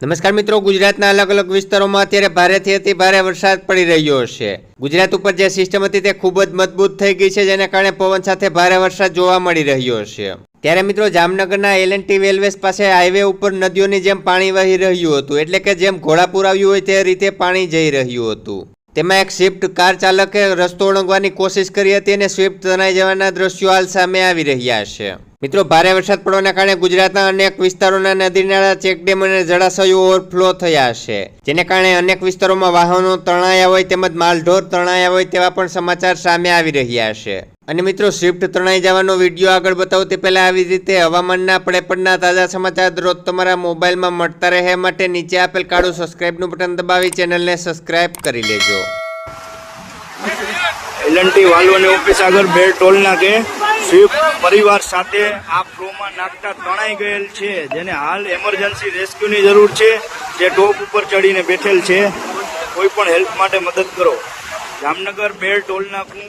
નમસ્કાર મિત્રો, ગુજરાતના અલગ અલગ વિસ્તારોમાં અત્યારે ભારેથી અતિ ભારે વરસાદ પડી રહ્યો છે। ગુજરાત ઉપર જે સિસ્ટમ હતી તે ખૂબ જ મજબૂત થઈ ગઈ છે, જેને કારણે પવન સાથે ભારે વરસાદ જોવા મળી રહ્યો છે। ત્યારે મિત્રો જામનગરના L&T વેલવેસ પાસે હાઈવે ઉપર નદીઓની જેમ પાણી વહી રહ્યું હતું, એટલે કે જેમ ઘોડાપુર આવ્યું હોય તે રીતે પાણી જઈ રહ્યું હતું। તેમાં એક સ્વિફ્ટ કાર ચાલકે રસ્તો ઓળંગવાની કોશિશ કરી હતી અને સ્વિફ્ટ તણાઈ જવાના દ્રશ્યો હાલ સામે આવી રહ્યા છે। મિત્રો, ભારે વરસાદ પડવાના કારણે ગુજરાતના અનેક વિસ્તારોના નદી નાળા, ચેકડેમ અને જળાશયો ઓવરફ્લો થયા છે, જેને કારણે અનેક વિસ્તારોમાં વાહનો તણાયા હોય તેમજ માલઢોર તણાયા હોય તેવા પણ સમાચાર સામે આવી રહ્યા છે। અને મિત્રો, સ્વિફ્ટ તણાઈ જવાનો વિડીયો આગળ બતાવું તે પહેલા આવી રીતે હવામાનના પડેપડના તાજા સમાચાર દરરોજ તમારા મોબાઈલમાં મળતા રહે માટે નીચે આપેલ કાળું સબસ્ક્રાઇબનું બટન દબાવી ચેનલને સબસ્ક્રાઇબ કરી લેજો। L&T વાલ્વની ઓફિસ આગળ બેર ટોલ નાકે સ્વિફ્ટ પરિવાર સાથે આ ફ્લોમાં નાખતા તણાઈ ગયેલ છે, જેને હાલ એમરજન્સી રેસ્ક્યુની જરૂર છે, જે ટોપ ઉપર ચડીને બેઠેલ છે। કોઈ પણ હેલ્પ માટે મદદ કરો। જામનગર બેર ટોલ નાકું